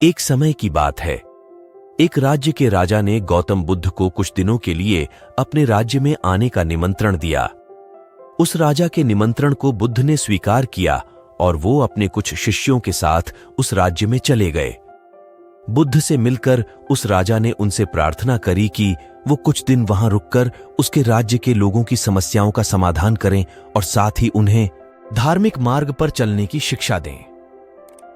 एक समय की बात है। एक राज्य के राजा ने गौतम बुद्ध को कुछ दिनों के लिए अपने राज्य में आने का निमंत्रण दिया। उस राजा के निमंत्रण को बुद्ध ने स्वीकार किया और वो अपने कुछ शिष्यों के साथ उस राज्य में चले गए। बुद्ध से मिलकर उस राजा ने उनसे प्रार्थना करी कि वो कुछ दिन वहां रुककर उसके राज्य के लोगों की समस्याओं का समाधान करें और साथ ही उन्हें धार्मिक मार्ग पर चलने की शिक्षा दें।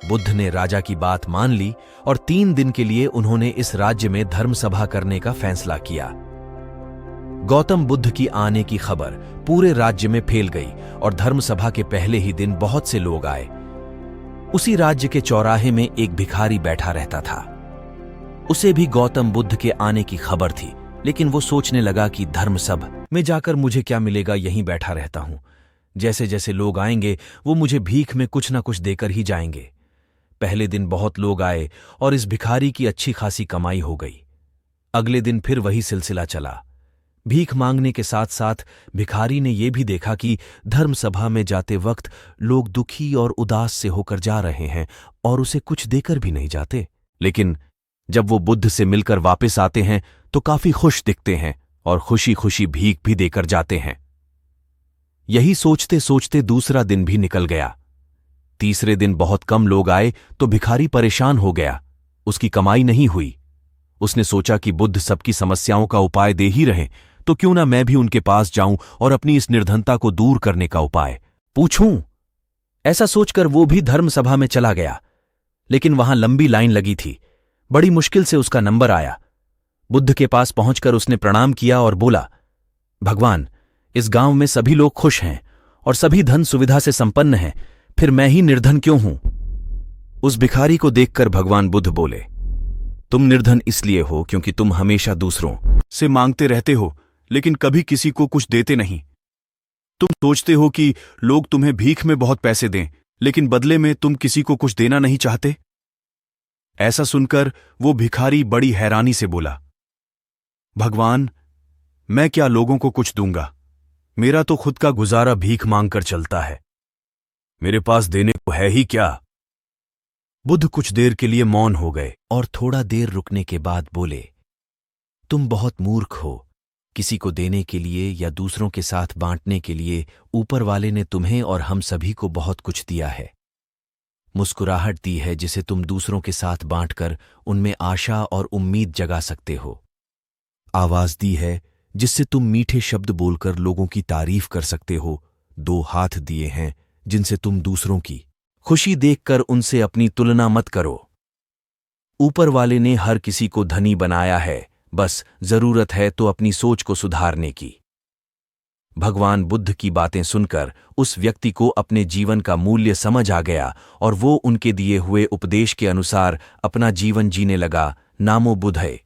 बुद्ध ने राजा की बात मान ली और 3 दिन के लिए उन्होंने इस राज्य में धर्म सभा करने का फैसला किया। गौतम बुद्ध की आने की खबर पूरे राज्य में फैल गई और धर्म सभा के पहले ही दिन बहुत से लोग आए। उसी राज्य के चौराहे में एक भिखारी बैठा रहता था। उसे भी गौतम बुद्ध के आने की खबर थी, लेकिन वो सोचने लगा कि धर्म सभा में जाकर मुझे क्या मिलेगा, यहीं बैठा रहता हूं। जैसे जैसे लोग आएंगे वो मुझे भीख में कुछ ना कुछ देकर ही जाएंगे। पहले दिन बहुत लोग आए और इस भिखारी की अच्छी खासी कमाई हो गई। अगले दिन फिर वही सिलसिला चला। भीख मांगने के साथ साथ भिखारी ने यह भी देखा कि धर्म सभा में जाते वक्त लोग दुखी और उदास से होकर जा रहे हैं और उसे कुछ देकर भी नहीं जाते, लेकिन जब वो बुद्ध से मिलकर वापस आते हैं तो काफी खुश दिखते हैं और खुशी खुशी भीख भी देकर जाते हैं। यही सोचते सोचते दूसरा दिन भी निकल गया। तीसरे दिन बहुत कम लोग आए तो भिखारी परेशान हो गया। उसकी कमाई नहीं हुई। उसने सोचा कि बुद्ध सबकी समस्याओं का उपाय दे ही रहे, तो क्यों ना मैं भी उनके पास जाऊं और अपनी इस निर्धनता को दूर करने का उपाय पूछूं। ऐसा सोचकर वो भी धर्म सभा में चला गया, लेकिन वहां लंबी लाइन लगी थी। बड़ी मुश्किल से उसका नंबर आया। बुद्ध के पास पहुंचकर उसने प्रणाम किया और बोला, भगवान, इस गांव में सभी लोग खुश हैं और सभी धन सुविधा से संपन्न हैं, फिर मैं ही निर्धन क्यों हूं? उस भिखारी को देखकर भगवान बुद्ध बोले, तुम निर्धन इसलिए हो क्योंकि तुम हमेशा दूसरों से मांगते रहते हो, लेकिन कभी किसी को कुछ देते नहीं। तुम सोचते हो कि लोग तुम्हें भीख में बहुत पैसे दें, लेकिन बदले में तुम किसी को कुछ देना नहीं चाहते। ऐसा सुनकर वो भिखारी बड़ी हैरानी से बोला, भगवान, मैं क्या लोगों को कुछ दूंगा? मेरा तो खुद का गुजारा भीख मांगकर चलता है। मेरे पास देने को है ही क्या? बुद्ध कुछ देर के लिए मौन हो गए और थोड़ा देर रुकने के बाद बोले, तुम बहुत मूर्ख हो। किसी को देने के लिए या दूसरों के साथ बांटने के लिए ऊपर वाले ने तुम्हें और हम सभी को बहुत कुछ दिया है। मुस्कुराहट दी है जिसे तुम दूसरों के साथ बांटकर उनमें आशा और उम्मीद जगा सकते हो। आवाज दी है जिससे तुम मीठे शब्द बोलकर लोगों की तारीफ कर सकते हो। 2 हाथ दिए हैं जिनसे तुम दूसरों की खुशी देखकर उनसे अपनी तुलना मत करो। ऊपर वाले ने हर किसी को धनी बनाया है, बस जरूरत है तो अपनी सोच को सुधारने की। भगवान बुद्ध की बातें सुनकर उस व्यक्ति को अपने जीवन का मूल्य समझ आ गया और वो उनके दिए हुए उपदेश के अनुसार अपना जीवन जीने लगा। नामो बुद्धे।